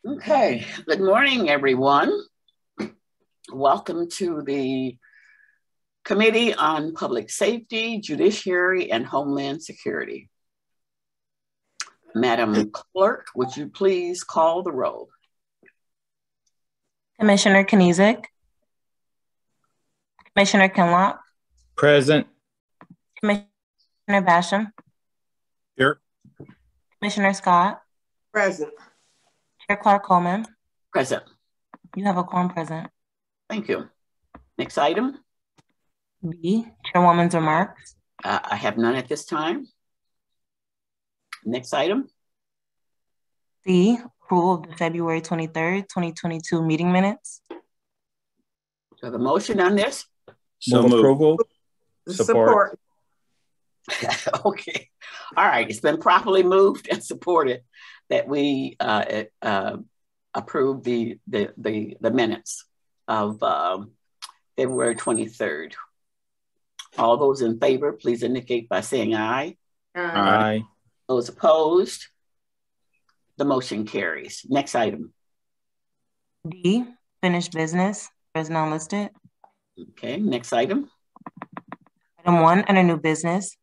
Okay, good morning, everyone. Welcome to the Committee on Public Safety, Judiciary, and Homeland Security. Madam Clerk, would you please call the roll? Commissioner Kniezek, Commissioner Kinlock. Present. Commissioner Basham. Here. Commissioner Scott. Present. Chair Clark Coleman. Present. You have a quorum present. Thank you. Next item. B, Chairwoman's remarks. I have none at this time. Next item. C, approval of the February 23rd, 2022 meeting minutes. Do you have a motion on this? So approval. Support. Okay. All right. It's been properly moved and supported that we approve the minutes of February 23rd. All those in favor, please indicate by saying aye. Aye. Those opposed, the motion carries. Next item. D, finished business, as non-listed. Okay, next item. Item 1, under new business,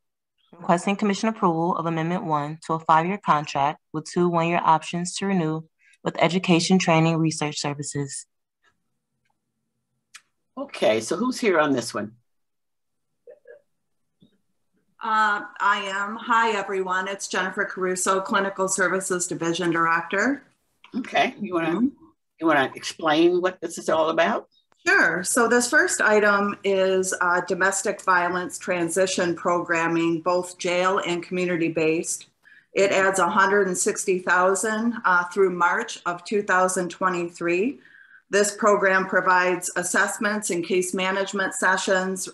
requesting commission approval of Amendment 1 to a 5-year contract with 2 one-year options to renew with Education, Training, Research Services. Okay, so who's here on this one? I am. Hi, everyone. It's Jennifer Caruso, Clinical Services Division Director. Okay, you wanna explain what this is all about? Sure. So this first item is domestic violence transition programming, both jail and community-based. It adds $160,000 through March of 2023. This program provides assessments and case management sessions,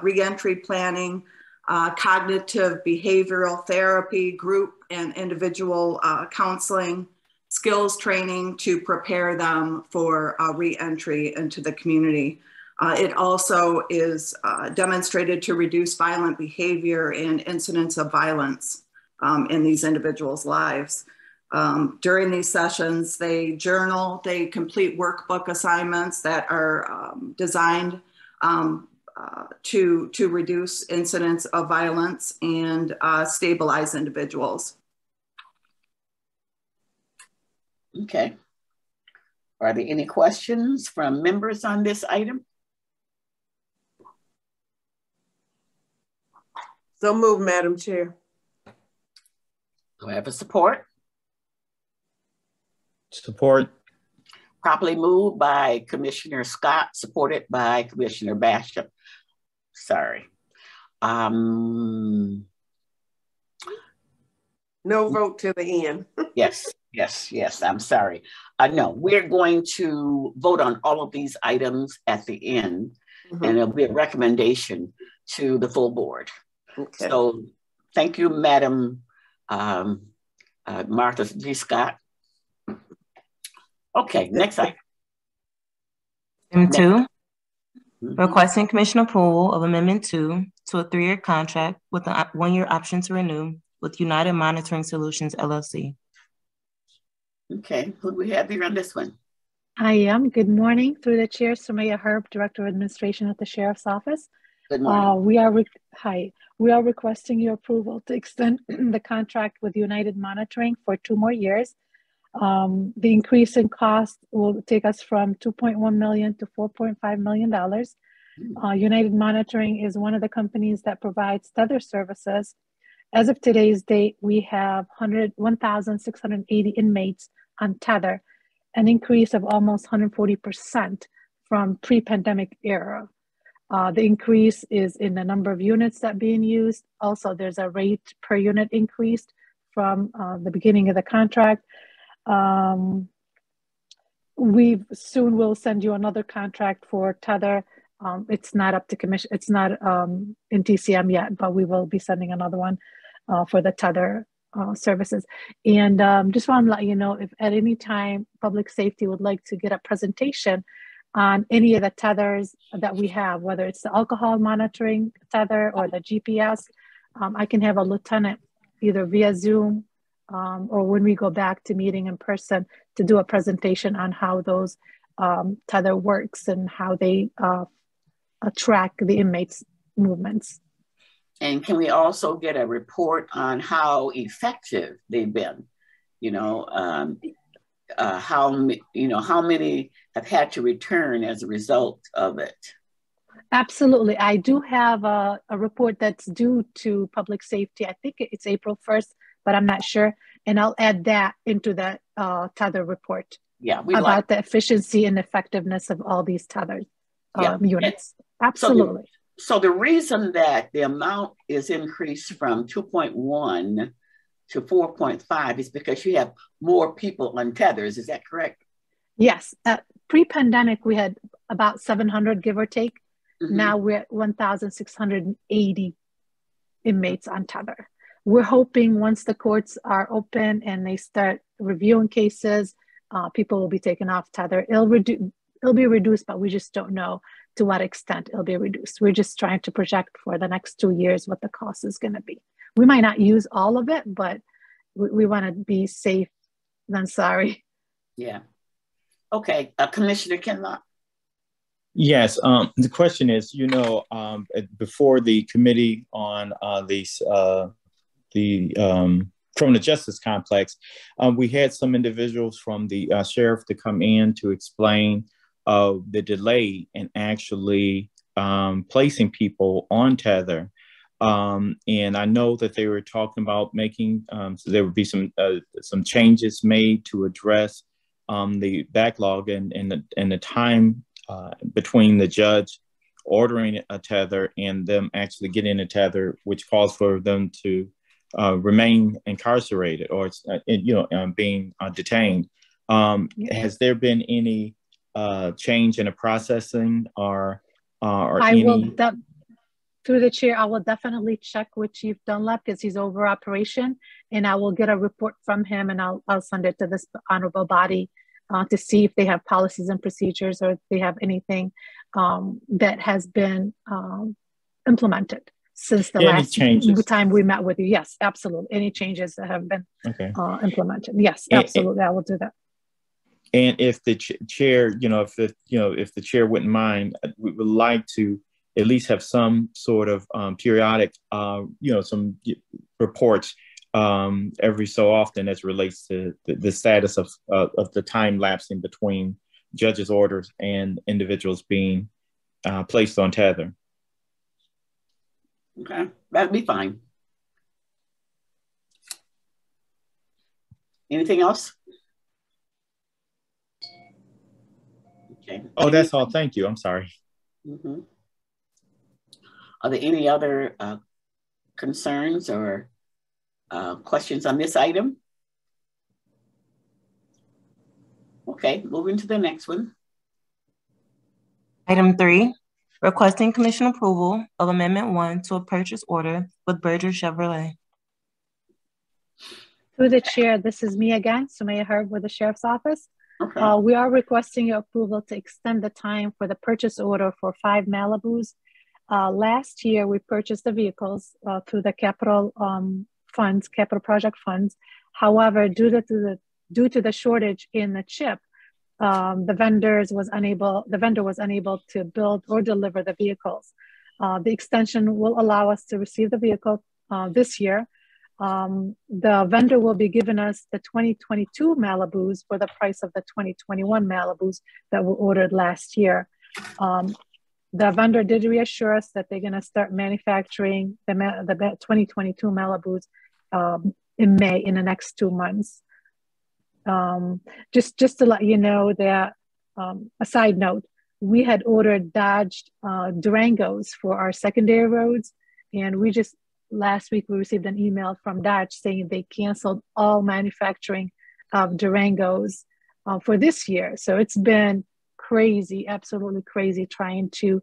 reentry planning, cognitive behavioral therapy, group and individual counseling, skills training to prepare them for re-entry into the community. It also is demonstrated to reduce violent behavior and incidents of violence in these individuals' lives. During these sessions, they journal, they complete workbook assignments that are designed to reduce incidents of violence and stabilize individuals. Okay. Are there any questions from members on this item? So moved, Madam Chair. Do I have a support? Support. Properly moved by Commissioner Scott, supported by Commissioner Basham. Sorry. No vote to the end. Yes, I'm sorry. No, we're going to vote on all of these items at the end, and it'll be a recommendation to the full board. Okay. So thank you, Madam Martha G. Scott. Okay, next item. Item 2, requesting commission approval of Amendment 2 to a 3-year contract with a 1-year option to renew with United Monitoring Solutions, LLC. Okay, who do we have here on this one? I am. Good morning. Through the chair, Sumaya Herb, Director of Administration at the Sheriff's Office. Good morning. We are requesting your approval to extend the contract with United Monitoring for 2 more years. The increase in cost will take us from $2.1 million to $4.5 million. United Monitoring is one of the companies that provides tether services. As of today's date, we have 1,680 inmates on tether, an increase of almost 140% from pre-pandemic era. The increase is in the number of units that are being used. Also, there's a rate per unit increased from the beginning of the contract. We soon will send you another contract for tether. It's not up to commission. It's not in TCM yet, but we will be sending another one for the tether services. And just want to let you know, if at any time public safety would like to get a presentation on any of the tethers that we have, whether it's the alcohol monitoring tether or the GPS, I can have a lieutenant either via Zoom or when we go back to meeting in person to do a presentation on how those tether works and how they track the inmates' movements. And can we also get a report on how effective they've been? How many have had to return as a result of it? Absolutely. I do have a report that's due to public safety. I think it's April 1st, but I'm not sure. And I'll add that into that tether report. Yeah, about the efficiency and effectiveness of all these tethered units. Absolutely. So the reason that the amount is increased from 2.1 to 4.5 is because you have more people on tethers. Is that correct? Yes. Pre-pandemic, we had about 700, give or take. Mm-hmm. Now we're at 1,680 inmates on tether. We're hoping once the courts are open and they start reviewing cases, people will be taken off tether. It'll be reduced, but we just don't know to what extent it'll be reduced. We're just trying to project for the next 2 years what the cost is going to be. We might not use all of it, but we want to be safe than sorry. Yeah. Okay, Commissioner Kinlock. Yes, the question is, before the committee on the criminal justice complex, we had some individuals from the sheriff to come in to explain the delay in actually placing people on tether. And I know that they were talking about making, so there would be some changes made to address the backlog and the time between the judge ordering a tether and them actually getting a tether, which calls for them to remain incarcerated or being detained. Has there been any change in the processing or through the chair, I will definitely check with Chief Dunlap because he's over operation, and I will get a report from him and I'll send it to this honorable body to see if they have policies and procedures or if they have anything that has been implemented since the last time we met with you. Yes, absolutely. Any changes that have been implemented. Yes, absolutely. I will do that. And if the chair, if the chair wouldn't mind, we would like to at least have some sort of periodic, some reports every so often as relates to the status of the time lapsing between judges' orders and individuals being placed on tether. Okay, that'd be fine. Anything else? Okay. Oh, that's all. Thank you. I'm sorry. Mm-hmm. Are there any other concerns or questions on this item? Okay, moving to the next one. Item 3, requesting commission approval of Amendment 1 to a purchase order with Berger Chevrolet. Through the chair, this is me again, Sumaya Herb with the Sheriff's Office. Okay. We are requesting your approval to extend the time for the purchase order for 5 Malibus. Last year, we purchased the vehicles through the capital project funds. However, due to the shortage in the chip, the vendor was unable to build or deliver the vehicles. The extension will allow us to receive the vehicle this year. The vendor will be giving us the 2022 Malibus for the price of the 2021 Malibus that were ordered last year. The vendor did reassure us that they're going to start manufacturing the 2022 Malibus in May, in the next 2 months. Just to let you know that, a side note, we had ordered Dodge Durangos for our secondary roads, and last week we received an email from Dodge saying they canceled all manufacturing of Durangos for this year. So it's been crazy, absolutely crazy, trying to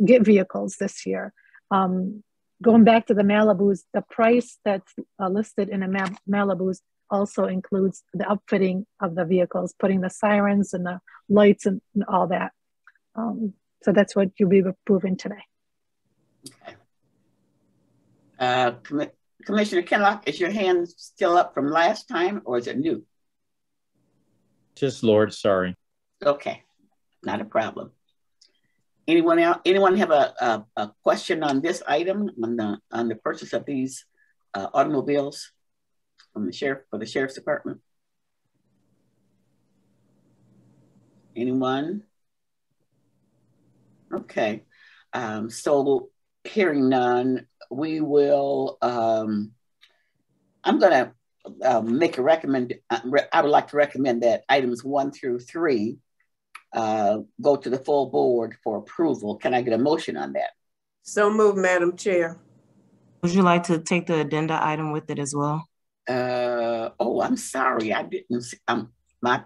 get vehicles this year. Going back to the Malibus, the price that's listed in the Malibus also includes the upfitting of the vehicles, putting the sirens and the lights and all that. So that's what you'll be approving today. Okay. Commissioner Kenlock, is your hand still up from last time or is it new? Just Lord, sorry. Okay, not a problem. Anyone else? Anyone have a question on this item on the purchase of these automobiles from the sheriff's department? Anyone? Okay, so hearing none, we will. I'm going to make a recommend. I would like to recommend that items 1 through 3 go to the full board for approval. Can I get a motion on that? So moved, Madam Chair. Would you like to take the addenda item with it as well? Oh, I'm sorry. I didn't. My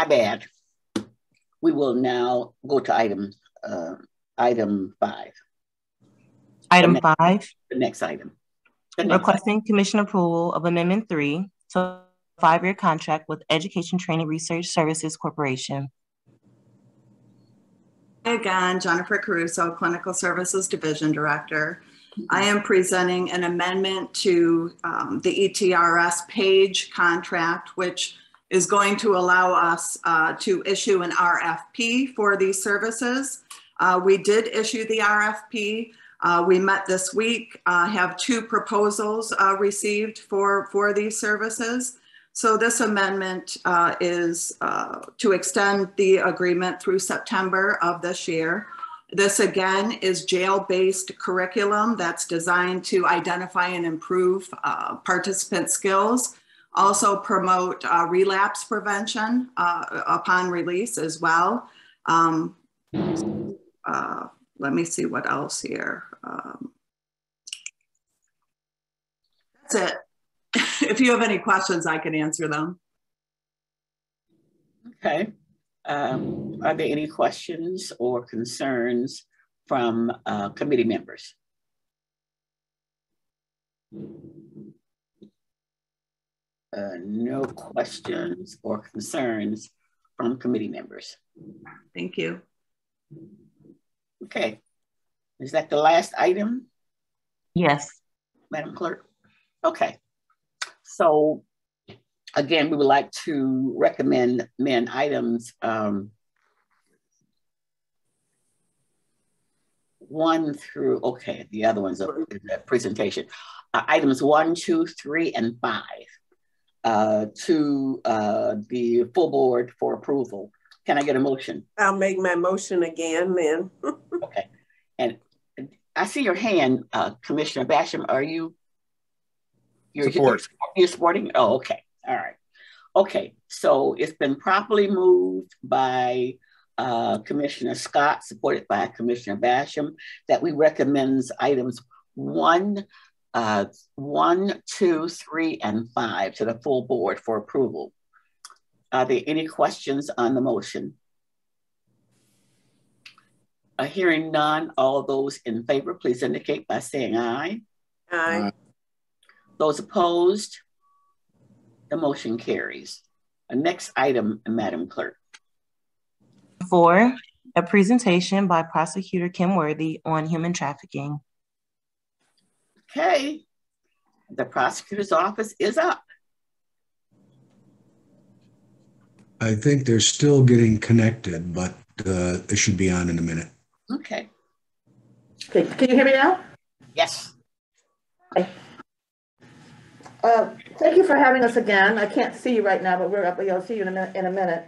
bad. We will now go to item 5. Item 5. The next item. Requesting Commission approval of Amendment 3 to a 5-year contract with Education Training Research Services Corporation. Again, Jennifer Caruso, Clinical Services Division Director. I am presenting an amendment to the ETRS page contract, which is going to allow us to issue an RFP for these services. We did issue the RFP. We met this week, have 2 proposals received for these services. So this amendment is to extend the agreement through September of this year. This again is jail-based curriculum that's designed to identify and improve participant skills, also promote relapse prevention upon release as well. Let me see what else here. That's it. If you have any questions, I can answer them. Okay. Are there any questions or concerns from committee members? No questions or concerns from committee members. Thank you. Okay. Is that the last item? Yes. Madam Clerk? Okay. So again, we would like to recommend items 1 through, okay, the other one's a presentation. Items 1, 2, 3, and 5 to the full board for approval. Can I get a motion? I'll make my motion again, then. Okay. And I see your hand, Commissioner Basham. Are you? You're supporting? Oh, okay. All right. Okay. So it's been properly moved by Commissioner Scott, supported by Commissioner Basham, that we recommend items 1, 2, 3, and 5 to the full board for approval. Are there any questions on the motion? Hearing none, all those in favor, please indicate by saying aye. Aye. Those opposed, the motion carries. Next item, Madam Clerk. 4, a presentation by Prosecutor Kim Worthy on human trafficking. Okay, the prosecutor's office is up. I think they're still getting connected, but it should be on in a minute. Okay. Okay, can you hear me now? Yes. Okay. Thank you for having us again. I can't see you right now, but we're up. I'll see you in a minute.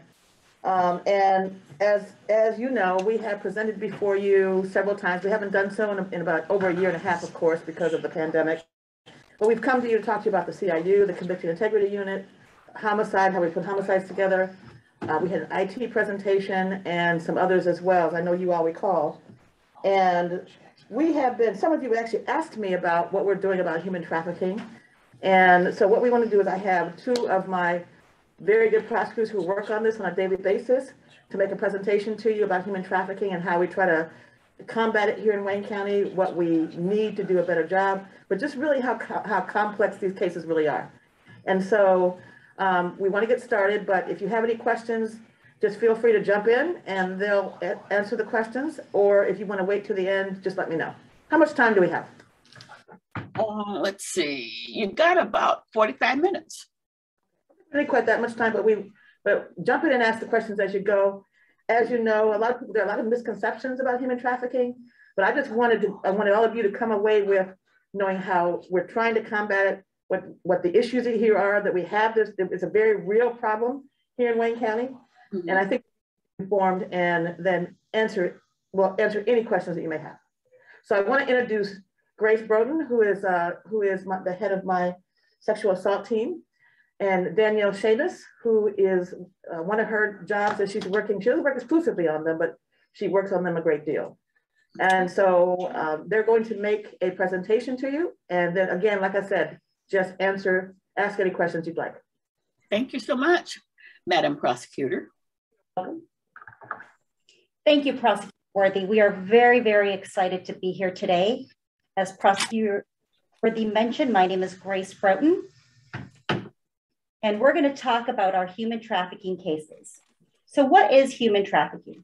And as you know, we have presented before you several times. We haven't done so in about over a year and a half, of course, because of the pandemic. But we've come to you to talk to you about the CIU, the Conviction Integrity Unit, homicide, how we put homicides together. We had an IT presentation and some others as well, as I know you all recall. And we have been, some of you actually asked me about what we're doing about human trafficking. And so what we want to do is I have 2 of my very good prosecutors who work on this on a daily basis to make a presentation to you about human trafficking and how we try to combat it here in Wayne County, what we need to do a better job, but just really how complex these cases really are. And so we want to get started, but if you have any questions, just feel free to jump in and they'll answer the questions. Or if you want to wait till the end, just let me know. How much time do we have? Let's see, you've got about 45 minutes. I didn't quite that much time, but jump in and ask the questions as you go. As you know, there are a lot of misconceptions about human trafficking, but I wanted all of you to come away with knowing how we're trying to combat it, what the issues here are, that we have this, it's a very real problem here in Wayne County. Mm-hmm. And I think informed and then answer any questions that you may have. So I want to introduce Grace Broden, who is the head of my sexual assault team, and Danielle Shavis, who is one of her jobs that she's working. She doesn't work exclusively on them, but she works on them a great deal. And so they're going to make a presentation to you. And then again, like I said, just ask any questions you'd like. Thank you so much, Madam Prosecutor. Welcome. Thank you, Prosecutor Worthy. We are very, very excited to be here today. As Prosecutor Worthy mentioned, my name is Grace Broughton, and we're going to talk about our human trafficking cases. So what is human trafficking?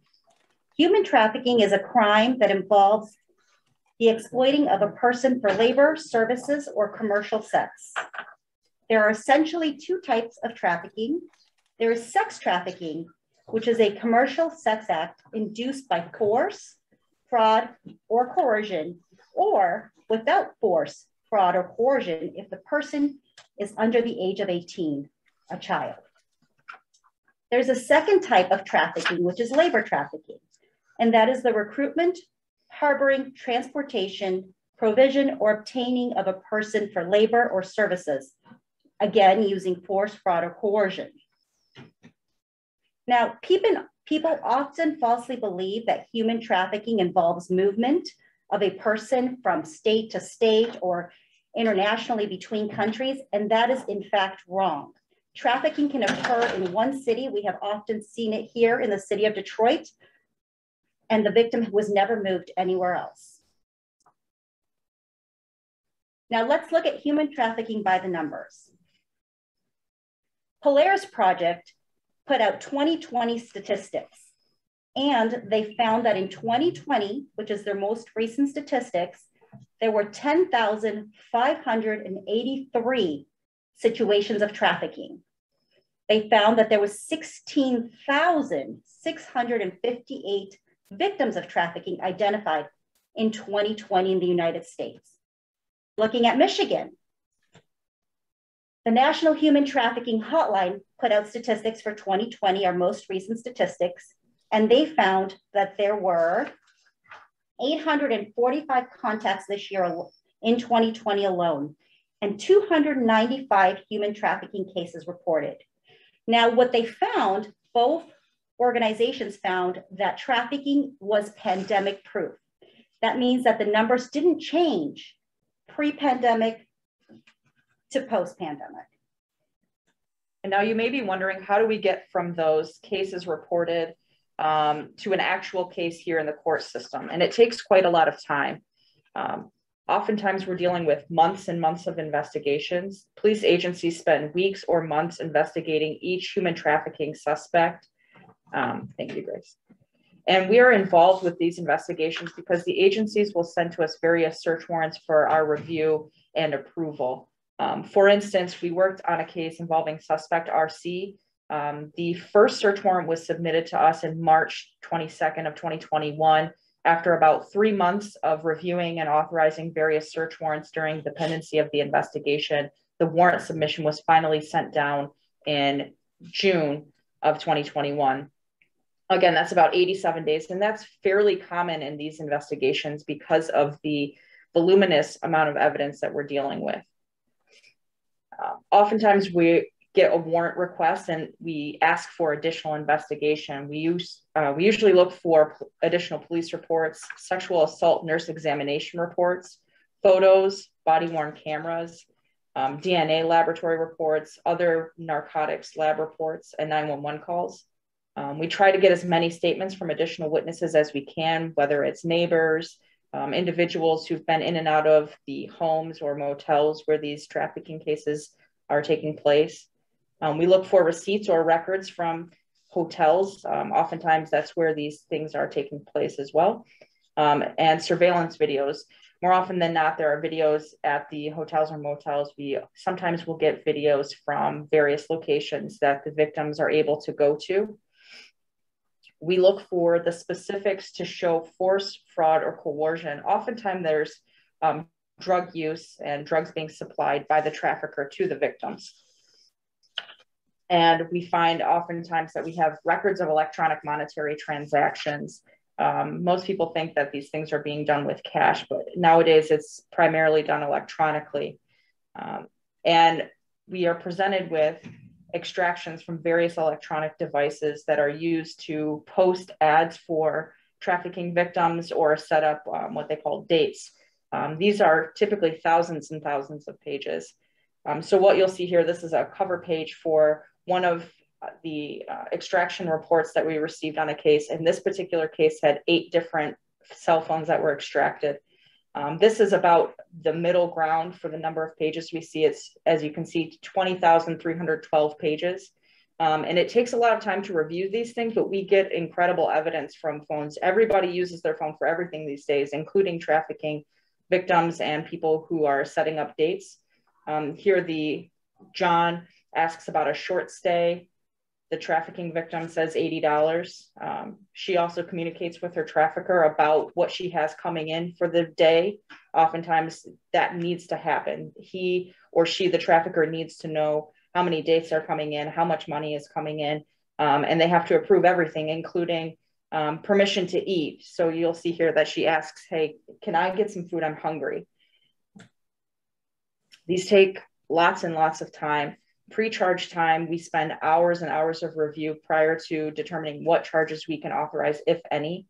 Human trafficking is a crime that involves the exploiting of a person for labor, services, or commercial sex. There are essentially two types of trafficking. There is sex trafficking, which is a commercial sex act induced by force, fraud, or coercion, or without force, fraud, or coercion if the person is under the age of 18, a child. There's a second type of trafficking, which is labor trafficking, and that is the recruitment, harboring, transportation, provision, or obtaining of a person for labor or services, again, using force, fraud, or coercion. Now, people often falsely believe that human trafficking involves movement of a person from state to state or internationally between countries, and that is in fact wrong. Trafficking can occur in one city. We have often seen it here in the city of Detroit, and the victim was never moved anywhere else. Now let's look at human trafficking by the numbers. Polaris Project put out 2020 statistics, and they found that in 2020, which is their most recent statistics, there were 10,583 situations of trafficking. They found that there was 16,658 victims of trafficking identified in 2020 in the United States. Looking at Michigan, the National Human Trafficking Hotline put out statistics for 2020, our most recent statistics, and they found that there were 845 contacts this year in 2020 alone, and 295 human trafficking cases reported. Now, what they found, both organizations found that trafficking was pandemic proof. That means that the numbers didn't change pre-pandemic to post-pandemic. And now you may be wondering, how do we get from those cases reported to an actual case here in the court system? And it takes quite a lot of time. Oftentimes we're dealing with months and months of investigations. Police agencies spend weeks or months investigating each human trafficking suspect. Thank you, Grace. And we are involved with these investigations because the agencies will send to us various search warrants for our review and approval. For instance, we worked on a case involving suspect RC. The first search warrant was submitted to us in March 22nd of 2021. After about 3 months of reviewing and authorizing various search warrants during the pendency of the investigation, the warrant submission was finally sent down in June of 2021. Again, that's about 87 days, and that's fairly common in these investigations because of the voluminous amount of evidence that we're dealing with. Oftentimes we get a warrant request and we ask for additional investigation. We usually look for additional police reports, sexual assault nurse examination reports, photos, body-worn cameras, DNA laboratory reports, other narcotics lab reports, and 911 calls. We try to get as many statements from additional witnesses as we can, whether it's neighbors, individuals who've been in and out of the homes or motels where these trafficking cases are taking place. We look for receipts or records from hotels. Oftentimes that's where these things are taking place as well. And surveillance videos. More often than not, there are videos at the hotels or motels. We sometimes will get videos from various locations that the victims are able to go to. We look for the specifics to show force, fraud, or coercion. Oftentimes there's drug use and drugs being supplied by the trafficker to the victims. And we find oftentimes that we have records of electronic monetary transactions. Most people think that these things are being done with cash, but nowadays it's primarily done electronically. And we are presented with extractions from various electronic devices that are used to post ads for trafficking victims or set up what they call dates. These are typically thousands and thousands of pages. So what you'll see here, this is a cover page for one of the extraction reports that we received on a case. And this particular case had 8 different cell phones that were extracted. This is about the middle ground for the number of pages we see. It's, as you can see, 20,312 pages. And it takes a lot of time to review these things, but we get incredible evidence from phones. Everybody uses their phone for everything these days, including trafficking victims and people who are setting up dates. Here, John asks about a short stay. The trafficking victim says $80. She also communicates with her trafficker about what she has coming in for the day. Oftentimes that needs to happen. He or she, the trafficker, needs to know how many dates are coming in, how much money is coming in, and they have to approve everything, including permission to eat. So you'll see here that she asks, hey, can I get some food? I'm hungry. These take lots and lots of time. Pre-charge time, we spend hours and hours of review prior to determining what charges we can authorize, if any.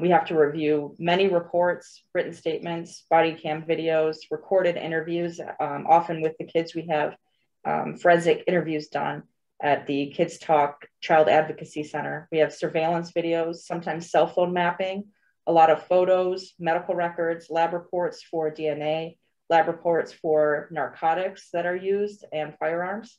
We have to review many reports, written statements, body cam videos, recorded interviews. Often with the kids, we have forensic interviews done at the Kids Talk Child Advocacy Center. We have surveillance videos, sometimes cell phone mapping, a lot of photos, medical records, lab reports for DNA, lab reports for narcotics that are used, and firearms.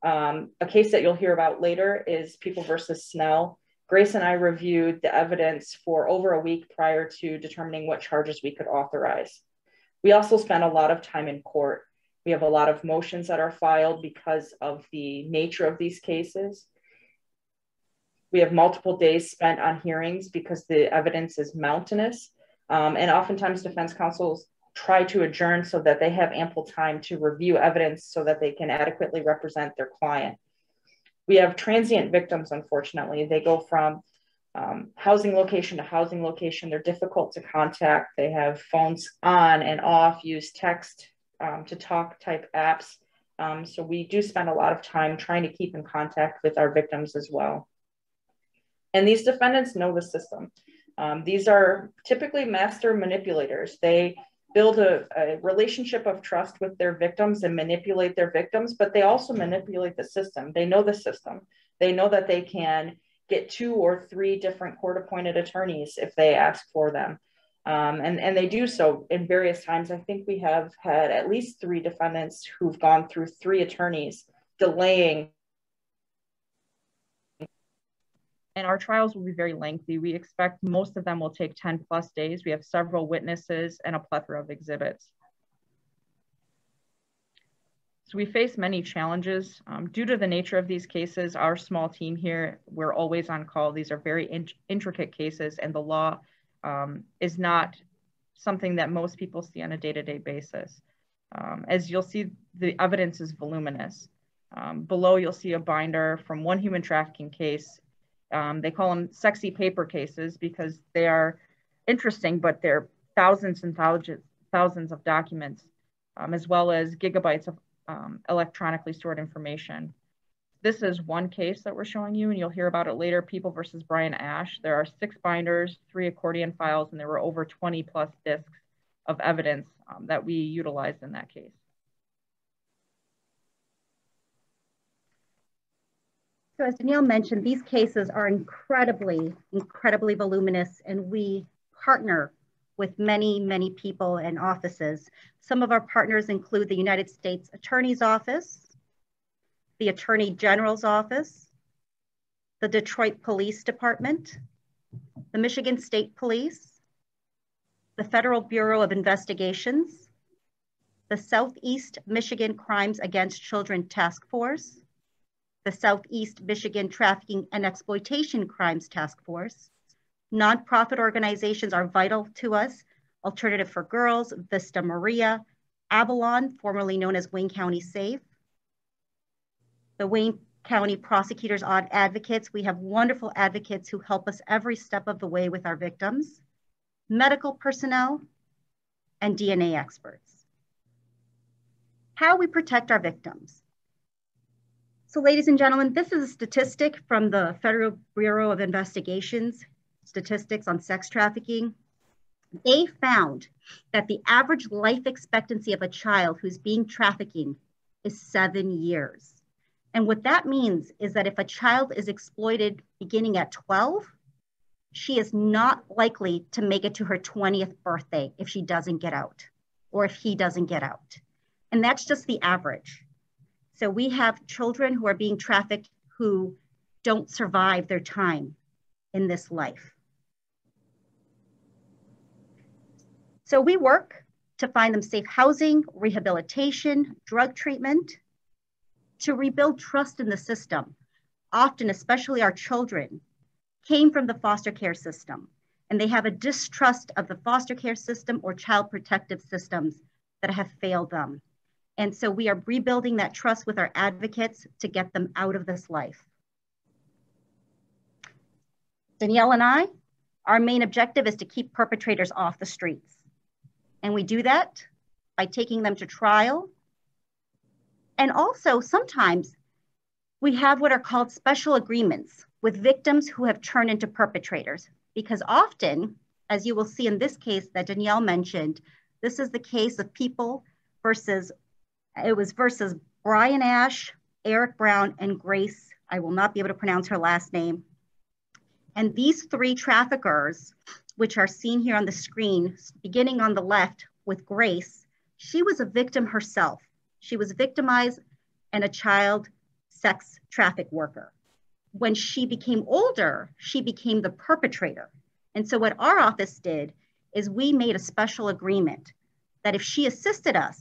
A case that you'll hear about later is People versus Snell. Grace and I reviewed the evidence for over a week prior to determining what charges we could authorize. We also spent a lot of time in court. We have a lot of motions that are filed because of the nature of these cases. We have multiple days spent on hearings because the evidence is mountainous. And oftentimes defense counsels try to adjourn so that they have ample time to review evidence so that they can adequately represent their client. We have transient victims, unfortunately. They go from housing location to housing location. They're difficult to contact. They have phones on and off, use text to talk type apps. So we do spend a lot of time trying to keep in contact with our victims as well. And these defendants know the system. These are typically master manipulators. They build a relationship of trust with their victims and manipulate their victims, but they also manipulate the system. They know the system. They know that they can get 2 or 3 different court-appointed attorneys if they ask for them. And they do so in various times. I think we have had at least 3 defendants who've gone through 3 attorneys delaying. And our trials will be very lengthy. We expect most of them will take 10+ days. We have several witnesses and a plethora of exhibits. So we face many challenges. Due to the nature of these cases, our small team here, we're always on call. These are very intricate cases, and the law is not something that most people see on a day-to-day basis. As you'll see, the evidence is voluminous. Below, you'll see a binder from one human trafficking case. They call them sexy paper cases because they are interesting, but they're thousands and thousands of documents, as well as gigabytes of electronically stored information. This is one case that we're showing you, and you'll hear about it later, People versus Brian Ash. There are 6 binders, 3 accordion files, and there were over 20+ discs of evidence that we utilized in that case. So as Danielle mentioned, these cases are incredibly, incredibly voluminous, and we partner with many, many people and offices. Some of our partners include the United States Attorney's Office, the Attorney General's Office, the Detroit Police Department, the Michigan State Police, the Federal Bureau of Investigations, the Southeast Michigan Crimes Against Children Task Force, the Southeast Michigan Trafficking and Exploitation Crimes Task Force. Nonprofit organizations are vital to us: Alternative for Girls, Vista Maria, Avalon, formerly known as Wayne County Safe, the Wayne County Prosecutors Advocates. We have wonderful advocates who help us every step of the way with our victims, medical personnel, and DNA experts. How we protect our victims. So ladies and gentlemen, this is a statistic from the Federal Bureau of Investigations, statistics on sex trafficking. They found that the average life expectancy of a child who's being trafficked is 7 years. And what that means is that if a child is exploited beginning at 12, she is not likely to make it to her 20th birthday if she doesn't get out, or if he doesn't get out. And that's just the average. So we have children who are being trafficked who don't survive their time in this life. So we work to find them safe housing, rehabilitation, drug treatment, to rebuild trust in the system. Often, especially our children, came from the foster care system, and they have a distrust of the foster care system or child protective systems that have failed them. And so we are rebuilding that trust with our advocates to get them out of this life. Danielle and I, our main objective is to keep perpetrators off the streets. And we do that by taking them to trial. And also sometimes we have what are called special agreements with victims who have turned into perpetrators. Because often, as you will see in this case that Danielle mentioned, this is the case of people versus Brian Ash, Eric Brown, and Grace. I will not be able to pronounce her last name. And these three traffickers, which are seen here on the screen, beginning on the left with Grace, she was a victim herself. She was victimized and a child sex traffic worker. When she became older, she became the perpetrator. And so what our office did is we made a special agreement that if she assisted us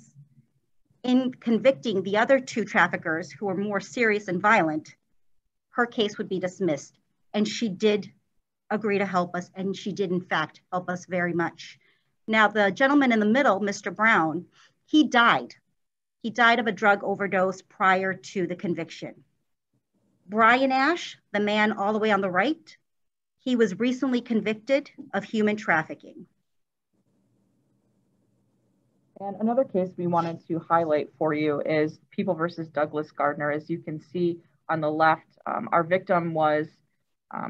in convicting the other two traffickers who were more serious and violent, her case would be dismissed. And she did agree to help us, and she did in fact help us very much. Now the gentleman in the middle, Mr. Brown, he died. He died of a drug overdose prior to the conviction. Brian Ash, the man all the way on the right, he was recently convicted of human trafficking. And another case we wanted to highlight for you is People versus Douglas Gardner. As you can see on the left, our victim was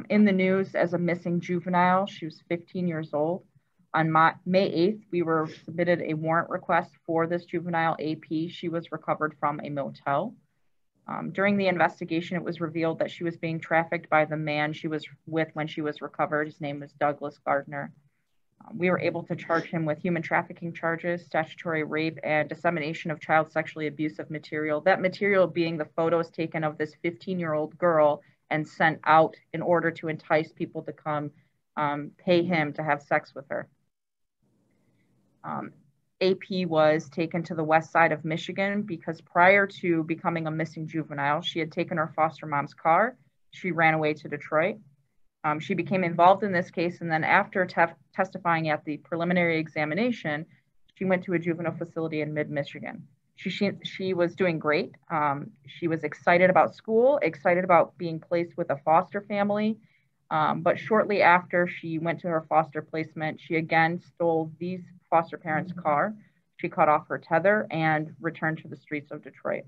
in the news as a missing juvenile. She was 15 years old. On May 8th, we were submitted a warrant request for this juvenile AP. She was recovered from a motel. During the investigation, it was revealed that she was being trafficked by the man she was with when she was recovered. His name was Douglas Gardner. We were able to charge him with human trafficking charges, statutory rape, and dissemination of child sexually abusive material. That material being the photos taken of this 15-year-old girl and sent out in order to entice people to come pay him to have sex with her. AP was taken to the west side of Michigan because prior to becoming a missing juvenile, she had taken her foster mom's car. She ran away to Detroit. She became involved in this case, and then after testifying at the preliminary examination, she went to a juvenile facility in mid-Michigan. She was doing great. She was excited about school, excited about being placed with a foster family, but shortly after she went to her foster placement, she again stole these foster parents' car. She cut off her tether and returned to the streets of Detroit.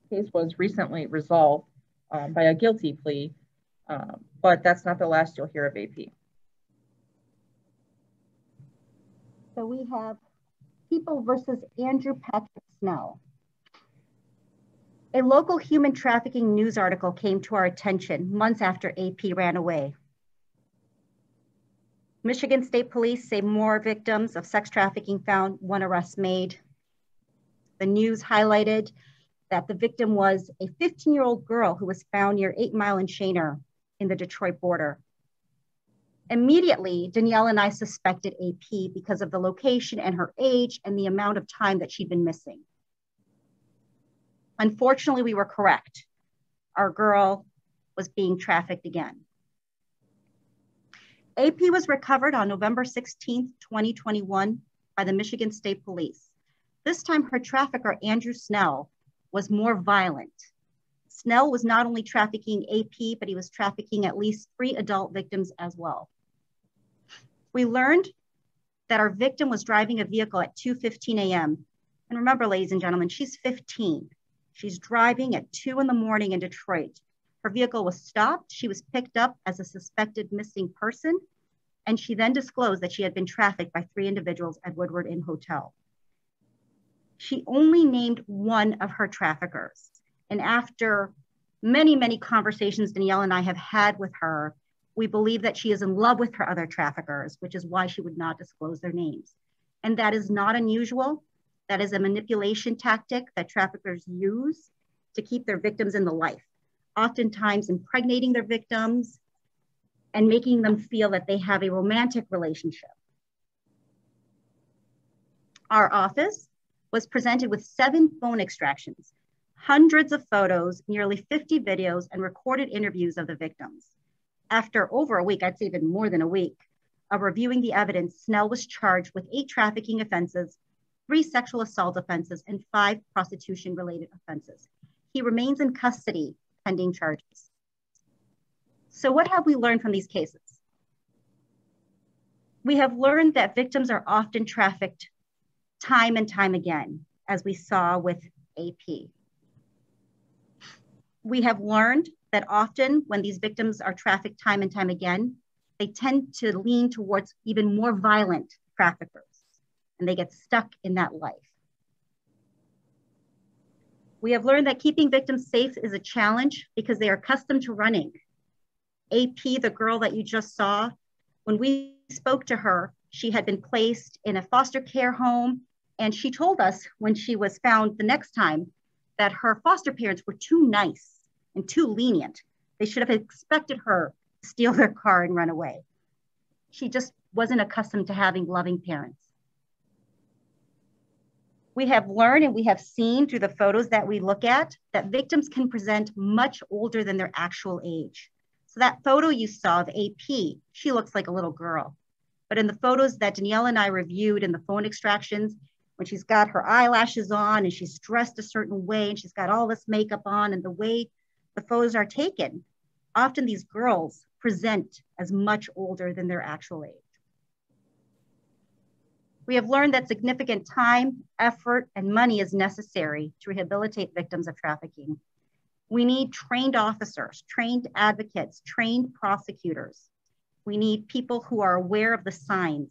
The case was recently resolved by a guilty plea, but that's not the last you'll hear of AP. So we have People versus Andrew Patrick Snell. A local human trafficking news article came to our attention months after AP ran away. Michigan State Police say more victims of sex trafficking found, 1 arrest made. The news highlighted that the victim was a 15-year-old girl who was found near 8 Mile and Shaner in the Detroit border. Immediately, Danielle and I suspected AP because of the location and her age and the amount of time that she'd been missing. Unfortunately, we were correct. Our girl was being trafficked again. AP was recovered on November 16th, 2021 by the Michigan State Police. This time her trafficker, Andrew Snell, was more violent. Snell was not only trafficking AP, but he was trafficking at least 3 adult victims as well. We learned that our victim was driving a vehicle at 2:15 a.m. And remember, ladies and gentlemen, she's 15. She's driving at 2 in the morning in Detroit. Her vehicle was stopped. She was picked up as a suspected missing person. And she then disclosed that she had been trafficked by 3 individuals at Woodward Inn Hotel. She only named one of her traffickers. And after many, many conversations Danielle and I have had with her, we believe that she is in love with her other traffickers, which is why she would not disclose their names. And that is not unusual. That is a manipulation tactic that traffickers use to keep their victims in the life, oftentimes impregnating their victims and making them feel that they have a romantic relationship. Our office was presented with 7 phone extractions, hundreds of photos, nearly 50 videos, and recorded interviews of the victims. After over a week, I'd say even more than a week, of reviewing the evidence, Snell was charged with 8 trafficking offenses, 3 sexual assault offenses, and 5 prostitution-related offenses. He remains in custody pending charges. So what have we learned from these cases? We have learned that victims are often trafficked time and time again, as we saw with AP. We have learned that often when these victims are trafficked time and time again, they tend to lean towards even more violent traffickers, and they get stuck in that life. We have learned that keeping victims safe is a challenge because they are accustomed to running. AP, the girl that you just saw, when we spoke to her, she had been placed in a foster care home, and she told us when she was found the next time that her foster parents were too nice and too lenient. They should have expected her to steal their car and run away. She just wasn't accustomed to having loving parents. We have learned and we have seen through the photos that we look at that victims can present much older than their actual age. So that photo you saw of AP, she looks like a little girl. But in the photos that Danielle and I reviewed in the phone extractions, when she's got her eyelashes on and she's dressed a certain way and she's got all this makeup on, and the way the photos are taken, often these girls present as much older than their actual age. We have learned that significant time, effort, and money is necessary to rehabilitate victims of trafficking. We need trained officers, trained advocates, trained prosecutors. We need people who are aware of the signs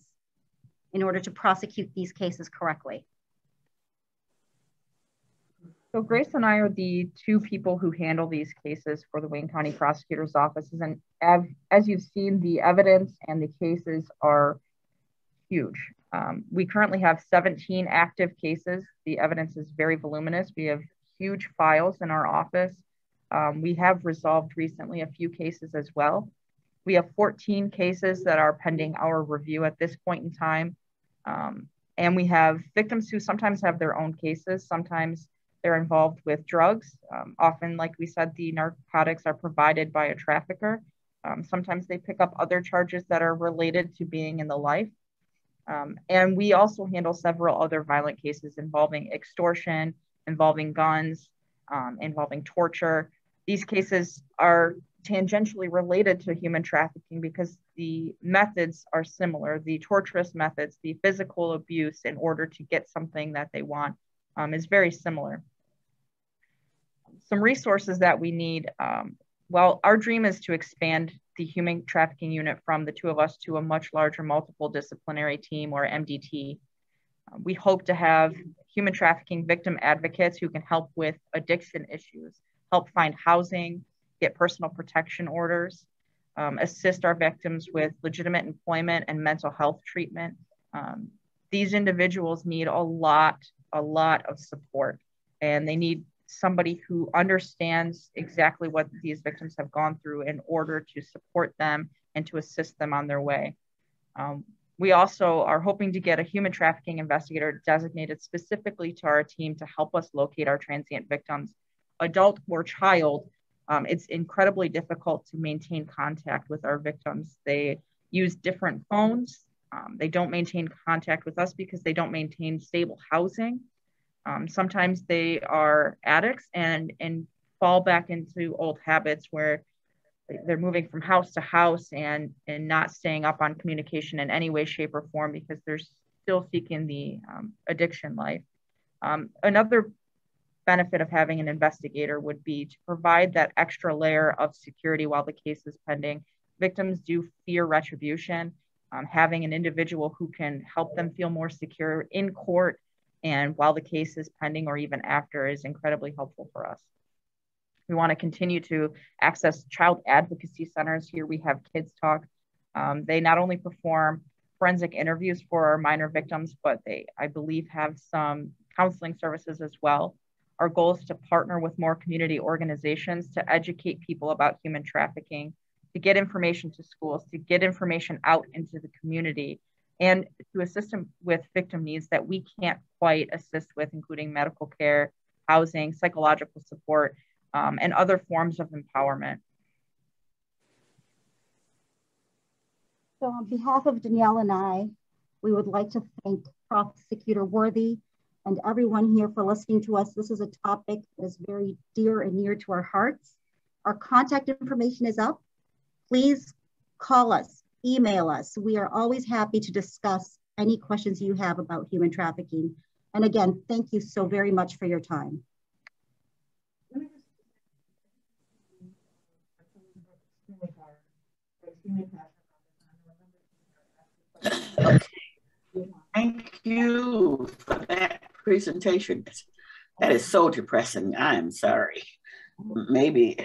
in order to prosecute these cases correctly. So Grace and I are the 2 people who handle these cases for the Wayne County Prosecutor's Offices. And as you've seen, the evidence and the cases are huge. We currently have 17 active cases. The evidence is very voluminous. We have huge files in our office. We have resolved recently a few cases as well. We have 14 cases that are pending our review at this point in time. And we have victims who sometimes have their own cases. Sometimes they're involved with drugs. Often, like we said, the narcotics are provided by a trafficker. Sometimes they pick up other charges that are related to being in the life. And we also handle several other violent cases involving extortion, involving guns, involving torture. These cases are tangentially related to human trafficking because the methods are similar. The torturous methods, the physical abuse in order to get something that they want is very similar. Some resources that we need, well, our dream is to expand the human trafficking unit from the 2 of us to a much larger multiple disciplinary team, or MDT. We hope to have human trafficking victim advocates who can help with addiction issues, help find housing, get personal protection orders, assist our victims with legitimate employment and mental health treatment. These individuals need a lot of support, and they need somebody who understands exactly what these victims have gone through in order to support them and to assist them on their way. We also are hoping to get a human trafficking investigator designated specifically to our team to help us locate our transient victims, adult or child. It's incredibly difficult to maintain contact with our victims. They use different phones. They don't maintain contact with us because they don't maintain stable housing. Sometimes they are addicts and fall back into old habits where they're moving from house to house and not staying up on communication in any way, shape, or form because they're still seeking the addiction life. Another benefit of having an investigator would be to provide that extra layer of security while the case is pending. Victims do fear retribution. Having an individual who can help them feel more secure in court and while the case is pending or even after is incredibly helpful for us. We want to continue to access child advocacy centers. Here we have Kids Talk. They not only perform forensic interviews for our minor victims, but they, I believe, have some counseling services as well. Our goal is to partner with more community organizations to educate people about human trafficking, to get information to schools, to get information out into the community, and to assist them with victim needs that we can't quite assist with, including medical care, housing, psychological support, and other forms of empowerment. So on behalf of Danielle and I, we would like to thank Prosecutor Worthy and everyone here for listening to us. This is a topic that is very dear and near to our hearts. Our contact information is up. Please call us, email us. We are always happy to discuss any questions you have about human trafficking. And again, thank you so very much for your time. Okay. Thank you for that presentation. That is so depressing. I am sorry. Maybe.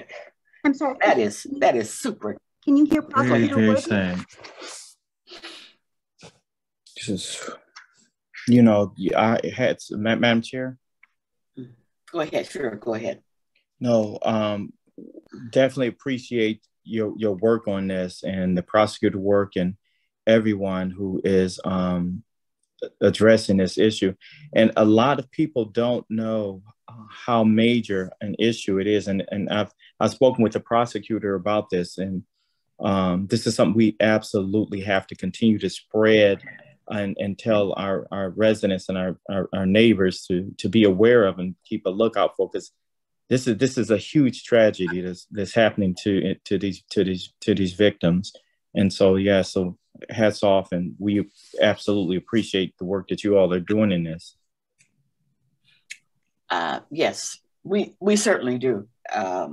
I'm sorry. That is super. Can you hear Prosecutor Worthy? Sad. Just, you know, I had, Madam Chair. Go ahead. Sure. Go ahead. No, definitely appreciate your work on this and the prosecutor work and everyone who is addressing this issue. And a lot of people don't know how major an issue it is. And I've spoken with the prosecutor about this, and this is something we absolutely have to continue to spread and tell our residents and our neighbors to be aware of and keep a lookout for, because this is a huge tragedy that's happening to these victims. And so, yeah, so hats off, and we absolutely appreciate the work that you all are doing in this. Yes, we certainly do. Let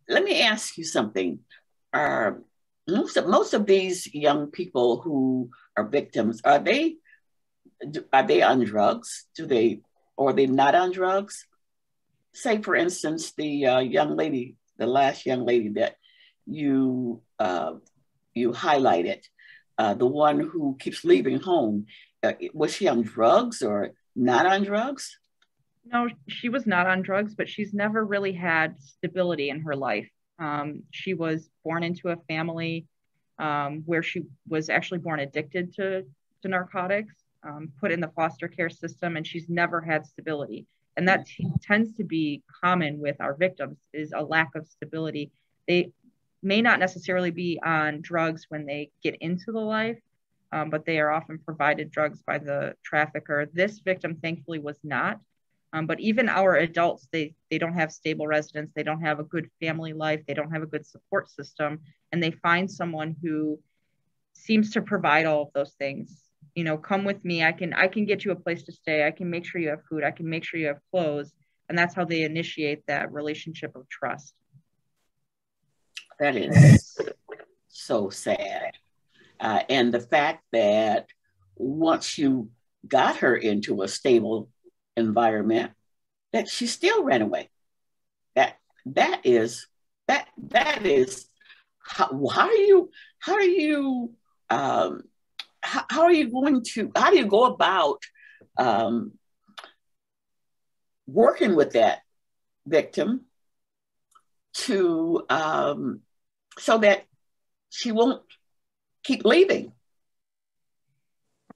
me ask you something. Most of these young people who are victims, are they on drugs? Or are they not on drugs? Say, for instance, the last young lady that you highlighted, the one who keeps leaving home, was she on drugs or not on drugs? No, she was not on drugs, but she's never really had stability in her life. She was born into a family where she was actually born addicted to narcotics, put in the foster care system, and she's never had stability. And that tends to be common with our victims, is a lack of stability. They may not necessarily be on drugs when they get into the life, but they are often provided drugs by the trafficker. This victim, thankfully, was not. But even our adults, they don't have stable residence. They don't have a good family life. They don't have a good support system. And they find someone who seems to provide all of those things. You know, come with me. I can get you a place to stay. I can make sure you have food. I can make sure you have clothes. And that's how they initiate that relationship of trust. That is so sad. And the fact that once you got her into a stable environment, that she still ran away. How do you go about working with that victim to so that she won't keep leaving.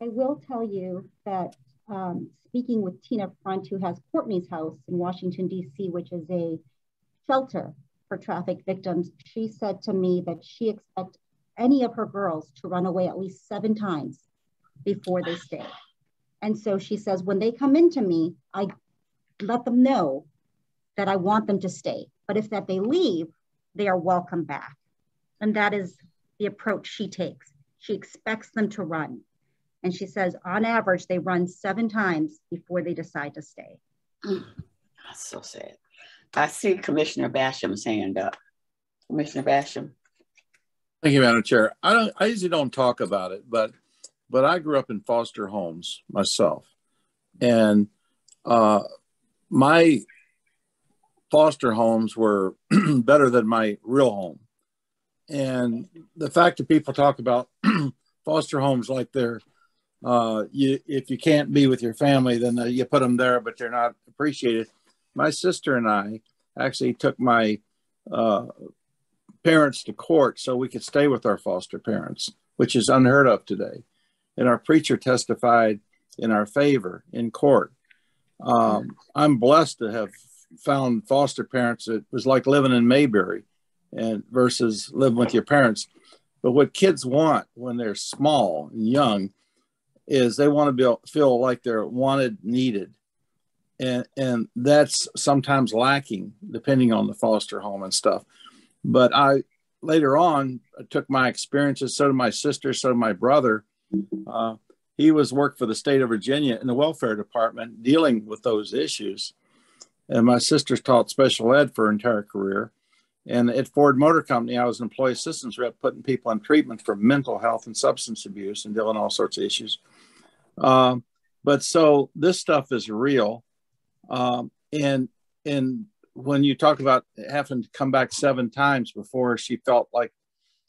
I will tell you that speaking with Tina Front, who has Courtney's House in Washington, D.C., which is a shelter for traffic victims, she said to me that she expects any of her girls to run away at least 7 times before they stay. And so she says, when they come into me, I let them know that I want them to stay. But if that they leave, they are welcome back. And that is the approach she takes. She expects them to run. And she says, on average, they run 7 times before they decide to stay. That's so sad. I see Commissioner Basham's hand up. Commissioner Basham. Thank you, Madam Chair. I usually don't talk about it, but I grew up in foster homes myself. And my foster homes were better than my real home. And the fact that people talk about foster homes like they're, if you can't be with your family, then you put them there, but they're not appreciated. My sister and I actually took my parents to court so we could stay with our foster parents, which is unheard of today. And our preacher testified in our favor in court. I'm blessed to have found foster parents. It was like living in Mayberry and versus living with your parents. But what kids want when they're small and young is they want to feel like they're wanted, needed. And that's sometimes lacking depending on the foster home and stuff. But later on, I took my experiences, so did my sister, so did my brother. He worked for the state of Virginia in the welfare department dealing with those issues. And my sister's taught special ed for her entire career. And at Ford Motor Company, I was an employee assistance rep putting people on treatment for mental health and substance abuse and dealing with all sorts of issues. But so this stuff is real. And when you talk about having to come back 7 times before she felt like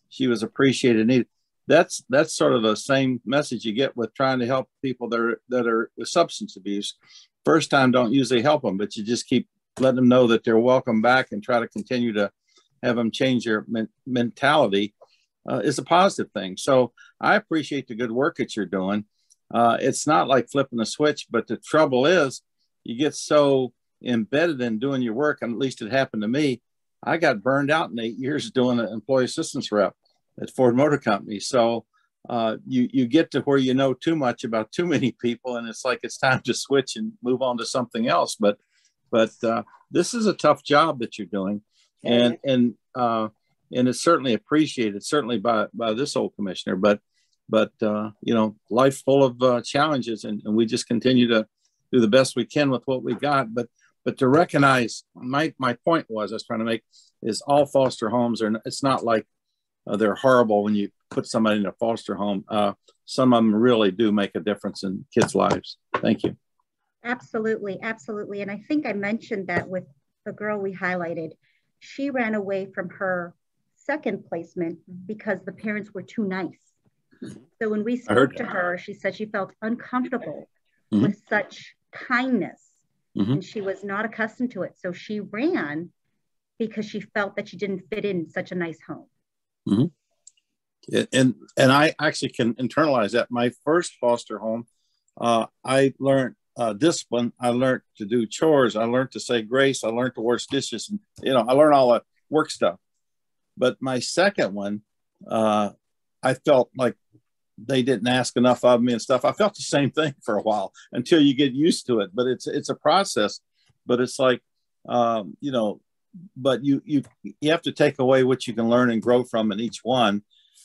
she was appreciated and needed, that's sort of the same message you get with trying to help people that are with substance abuse. First time don't usually help them, but you just keep letting them know that they're welcome back and try to continue to have them change their mentality is a positive thing. So I appreciate the good work that you're doing. It's not like flipping a switch, but the trouble is you get so embedded in doing your work, and at least it happened to me. I got burned out in 8 years doing an employee assistance rep at Ford Motor Company. So you get to where you know too much about too many people, and it's like it's time to switch and move on to something else. But this is a tough job that you're doing, and it's certainly appreciated, certainly by this old commissioner. But you know, life's full of challenges, and we just continue to do the best we can with what we got. But to recognize, my point I was trying to make is all foster homes are. It's not like they're horrible when you put somebody in a foster home. Some of them really do make a difference in kids' lives. Thank you. Absolutely, absolutely. And I think I mentioned that with the girl we highlighted. She ran away from her second placement because the parents were too nice. So when we spoke to her, she said she felt uncomfortable with such kindness, and she was not accustomed to it. So she ran because she felt that she didn't fit in such a nice home. And I actually can internalize that. My first foster home, I learned discipline. I learned to do chores. I learned to say grace. I learned to wash dishes. And, you know, I learned all that work stuff. But my second one, I felt like they didn't ask enough of me and stuff. I felt the same thing for a while until you get used to it. But it's a process. But it's like, you know, but you have to take away what you can learn and grow from in each one.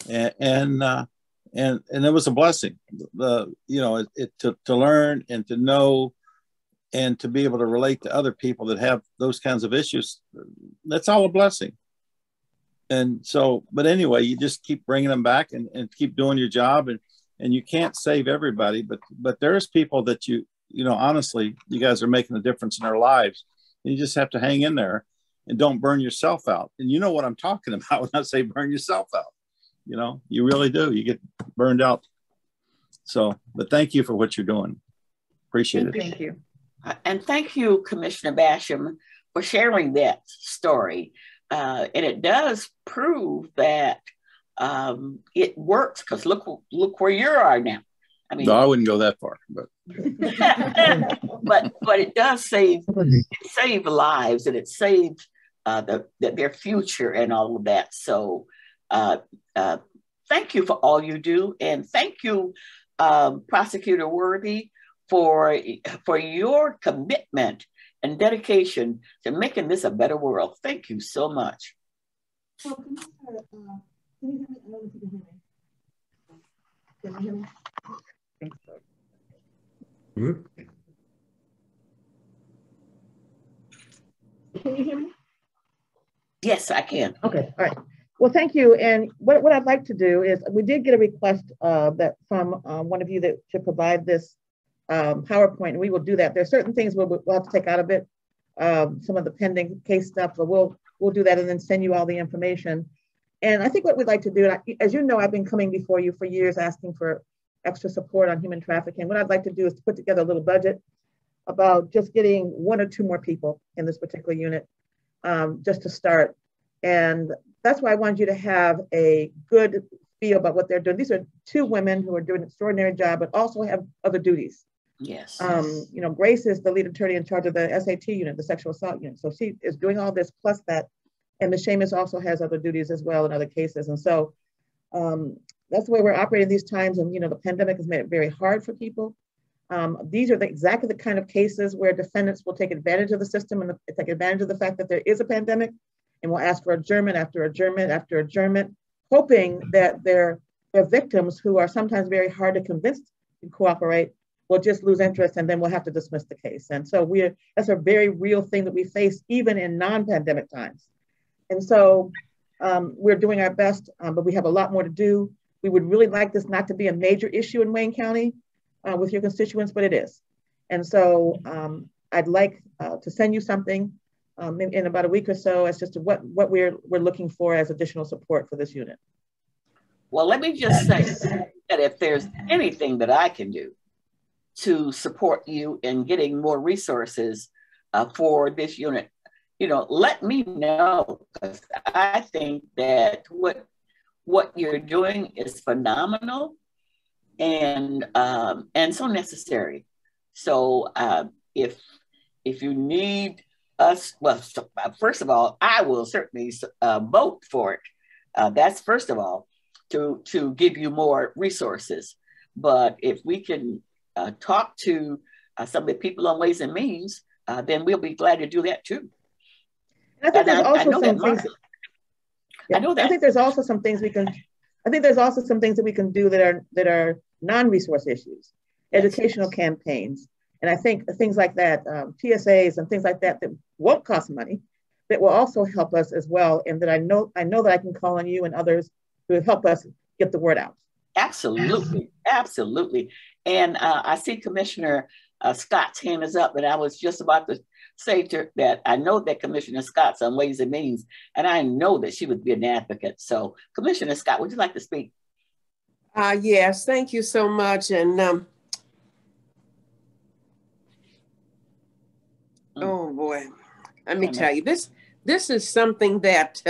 And it was a blessing, you know, to learn and to know and to be able to relate to other people that have those kinds of issues. That's all a blessing. And so, but anyway, you just keep bringing them back and keep doing your job, and you can't save everybody, but there's people that you know, honestly, you guys are making a difference in their lives. And you just have to hang in there and don't burn yourself out. And you know what I'm talking about when I say burn yourself out. You know, you really do. You get burned out. So, but thank you for what you're doing. Appreciate it. Thank you. And thank you, Commissioner Basham, for sharing that story. And it does prove that it works, because look where you are now. I mean, no, I wouldn't go that far, but but it does save lives, and it saves their future and all of that. So thank you for all you do, and thank you, Prosecutor Worthy, for your commitment and dedication to making this a better world. Thank you so much. Oh, Commissioner, can you hear me? I don't know if you can hear me. Can you hear me? I think so. Can you hear me? Yes, I can. Okay, all right. Well, thank you. And what I'd like to do is, we did get a request that from one of you that to provide this PowerPoint, and we will do that. There are certain things we'll have to take out of it, some of the pending case stuff, but we'll do that and then send you all the information. And I think what we'd like to do, as you know, I've been coming before you for years asking for extra support on human trafficking. What I'd like to do is to put together a little budget about just getting 1 or 2 more people in this particular unit, just to start. And that's why I wanted you to have a good feel about what they're doing. These are 2 women who are doing an extraordinary job, but also have other duties. Yes. You know, Grace is the lead attorney in charge of the SAT unit, the sexual assault unit. So she is doing all this plus that. And Ms. Seamus also has other duties as well in other cases. And so that's the way we're operating these times. And, you know, the pandemic has made it very hard for people. These are exactly the kind of cases where defendants will take advantage of the system and take advantage of the fact that there is a pandemic, and will ask for adjournment after adjournment after adjournment, hoping that their victims, who are sometimes very hard to convince to cooperate, will just lose interest, and then we'll have to dismiss the case. And so that's a very real thing that we face even in non-pandemic times. And so we're doing our best, but we have a lot more to do. We would really like this not to be a major issue in Wayne County with your constituents, but it is. And so I'd like to send you something in about a week or so as just to what we're looking for as additional support for this unit. Well, let me just say that if there's anything that I can do to support you in getting more resources for this unit, you know, let me know, because I think that what you're doing is phenomenal and so necessary. So if you need us, well, first of all, I will certainly vote for it. That's first of all, to give you more resources. But if we can talk to some of the people on Ways and Means, then we'll be glad to do that too. And I think there's also some things. I know that. I think there's also some things we can. I think there's also some things that we can do that are non-resource issues, educational campaigns, and I think things like that, TSAs and things like that won't cost money, that will also help us as well. And that I know that I can call on you and others to help us get the word out. Absolutely, absolutely. And I see Commissioner Scott's hand is up, and I was just about to say that I know that Commissioner Scott's on Ways and Means, and I know that she would be an advocate. So, Commissioner Scott, would you like to speak? Yes, thank you so much. And oh boy, let me tell you, this is something that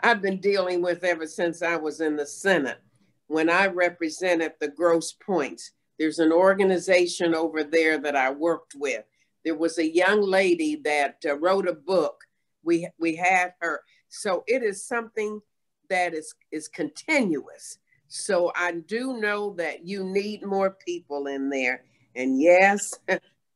I've been dealing with ever since I was in the Senate, when I represented the Grosse Pointes. There's an organization over there that I worked with. There was a young lady that wrote a book. We had her. So it is something that is continuous. So I do know that you need more people in there. And yes,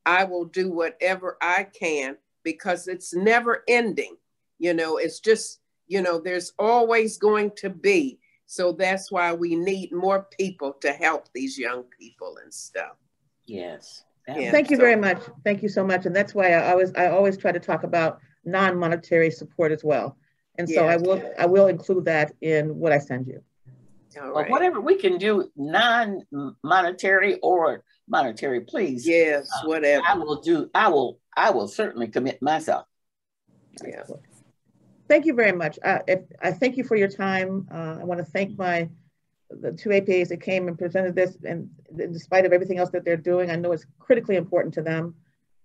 I will do whatever I can, because it's never ending. You know, it's just, you know, there's always going to be. So that's why we need more people to help these young people and stuff. Yes. Yeah. Thank you very much. Thank you so much. And that's why I always try to talk about non-monetary support as well. And so I will include that in what I send you. All right. Whatever we can do, non-monetary or monetary, please. Yes, whatever. I will certainly commit myself. Yeah. Thank you very much. I thank you for your time. I want to thank the 2 APAs that came and presented this, and in spite of everything else that they're doing, I know it's critically important to them.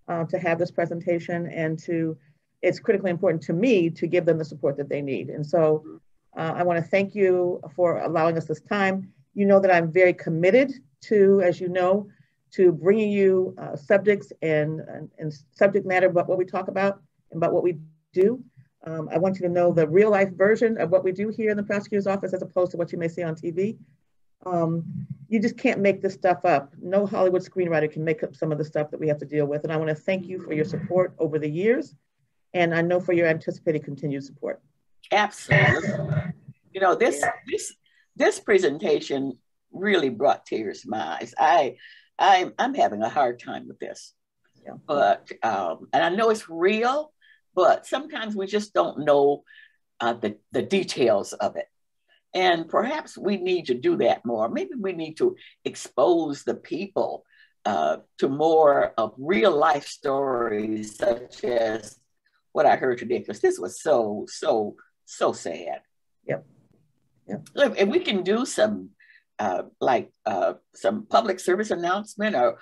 to have this presentation, and it's critically important to me to give them the support that they need. And so I want to thank you for allowing us this time. You know that I'm very committed to, as you know, to bringing you subjects and subject matter about what we talk about and about what we do. I want you to know the real life version of what we do here in the prosecutor's office as opposed to what you may see on TV. You just can't make this stuff up. No Hollywood screenwriter can make up some of the stuff that we have to deal with. And I want to thank you for your support over the years. And I know for your anticipated continued support. Absolutely. You know, this presentation really brought tears to my eyes. I'm having a hard time with this. Yeah. But, and I know it's real, but sometimes we just don't know the details of it. And perhaps we need to do that more. Maybe we need to expose the people to more of real life stories, such as what I heard today, because this was so sad. Yep. Yep. Look, if we can do some some public service announcement or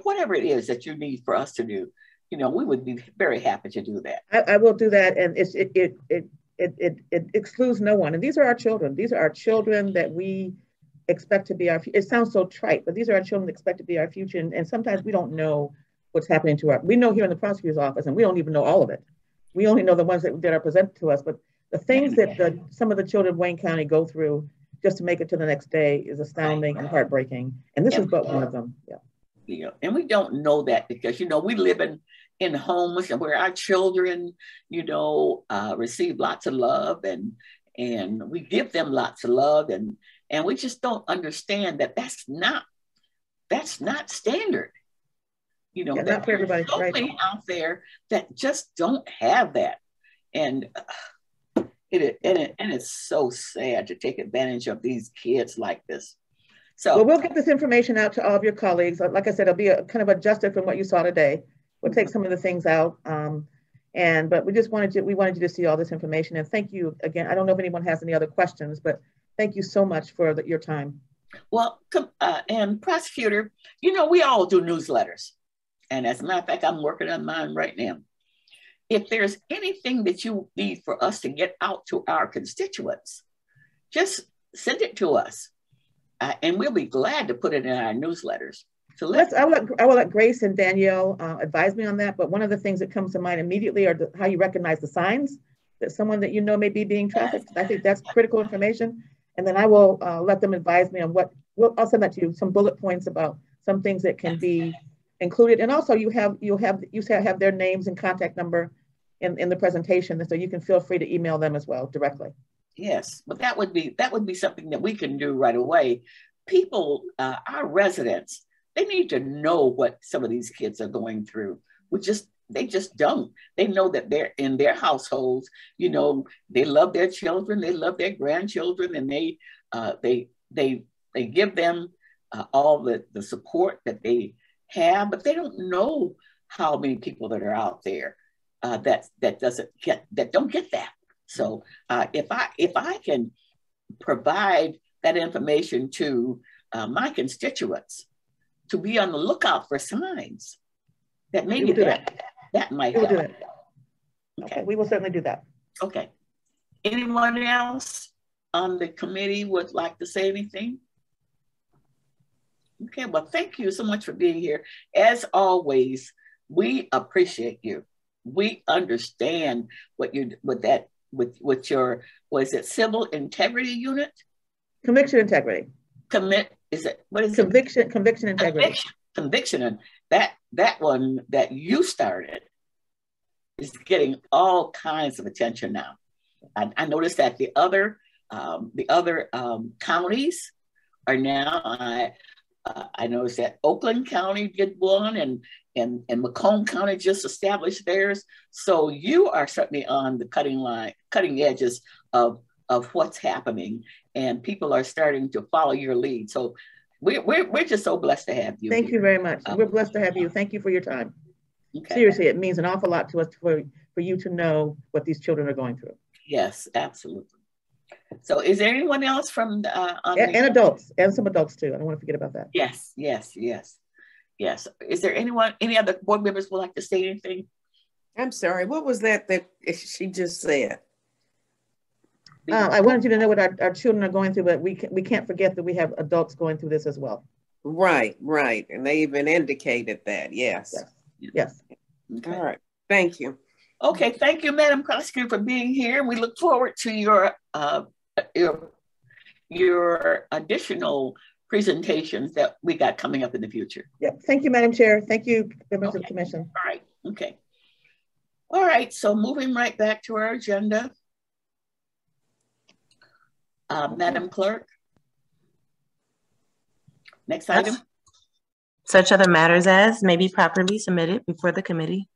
whatever it is that you need for us to do, you know, we would be very happy to do that. I will do that, and it excludes no one. And these are our children. These are our children that we expect to be our, it sounds so trite, but these are our children that expect to be our future. And sometimes we don't know what's happening to we know here in the prosecutor's office, and we don't even know all of it. We only know the ones that are presented to us, but the things that some of the children of Wayne County go through just to make it to the next day is astounding and heartbreaking. And this is but one of them. Yeah. Yeah. And we don't know that because, you know, we live in homes and where our children, you know, receive lots of love and we give them lots of love and we just don't understand that that's not standard. You know, not for everybody. There's so many out there that just don't have that. And it's so sad to take advantage of these kids like this. So well, we'll get this information out to all of your colleagues. Like I said, it'll be kind of adjusted from what you saw today. We'll take some of the things out. But we wanted you to see all this information. And thank you again. I don't know if anyone has any other questions, but thank you so much for your time. Well, and prosecutor, you know, we all do newsletters. And as a matter of fact, I'm working on mine right now. If there's anything that you need for us to get out to our constituents, just send it to us. And we'll be glad to put it in our newsletters. So I will let Grace and Danielle advise me on that. But one of the things that comes to mind immediately are how you recognize the signs that someone that you know may be being trafficked. I think that's critical information. And then I will let them advise me on I'll send that to you, some bullet points about some things that can be included. And also you have their names and contact number in the presentation, so you can feel free to email them as well directly. Yes, but that would be something that we can do right away. People, our residents, they need to know what some of these kids are going through. They just don't. They know that they're in their households. You know, they love their children, they love their grandchildren, and they give them all the support that they have, but they don't know how many people that are out there that don't get that. So if I can provide that information to my constituents to be on the lookout for signs, that maybe that might help. Okay, we will certainly do that. Okay. Anyone else on the committee would like to say anything? Okay, well, thank you so much for being here. As always, we appreciate you. We understand what your civil integrity unit? Conviction integrity. What is it? Conviction integrity. Conviction, and that one that you started is getting all kinds of attention now. I noticed that the other counties are now. I noticed that Oakland County did one, and Macomb County just established theirs. So you are certainly on the cutting edges of what's happening, and people are starting to follow your lead. So we're just so blessed to have you. Thank you very much. We're blessed to have you. Thank you for your time. Okay. Seriously, it means an awful lot to us for you to know what these children are going through. Yes, absolutely. So is there anyone else from and adults, and some adults too. I don't want to forget about that. Yes. Yes. Is there any other board members would like to say anything? I'm sorry, what was that she just said? I wanted you to know what our children are going through, but we can't forget that we have adults going through this as well. Right. And they even indicated that, yes. Yes. Okay. All right, thank you. Okay, thank you, Madam Prosecutor, for being here. We look forward to your additional presentations that we got coming up in the future. Yep. Thank you, Madam Chair. Thank you, members of the commission. All right. Okay. All right. So moving right back to our agenda. Madam Clerk. Next item. Such other matters as may be properly submitted before the committee.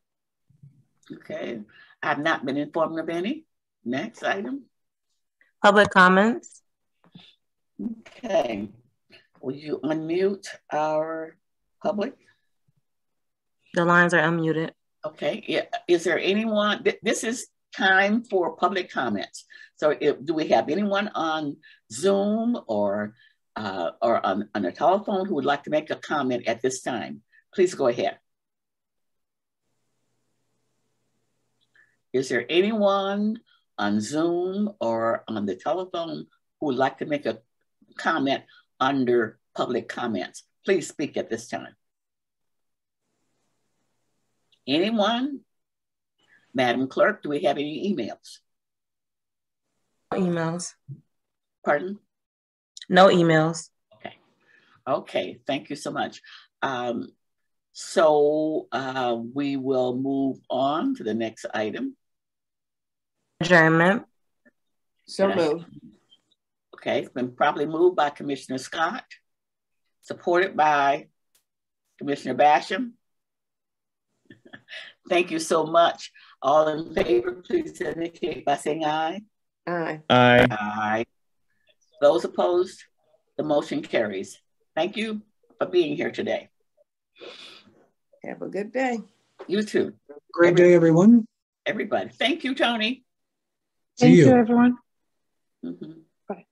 Okay. I've not been informed of any. Next item. Public comments. Okay. Will you unmute our public? The lines are unmuted. Okay. Yeah. Is there anyone? This is time for public comments. So do we have anyone on Zoom or on a telephone who would like to make a comment at this time? Please go ahead. Is there anyone on Zoom or on the telephone who would like to make a comment under public comments? Please speak at this time. Anyone? Madam Clerk, do we have any emails? No emails. Pardon? No emails. Okay. Okay, thank you so much. So we will move on to the next item. Adjournment. So moved. Okay, it's been properly moved by Commissioner Scott, supported by Commissioner Basham. Thank you so much. All in favor, please indicate by saying aye. Aye. Aye. Aye. Those opposed, the motion carries. Thank you for being here today. Have a good day. You too. Great day, everyone. Everybody. Thank you, Tony. Thank you, everyone. Mm-hmm.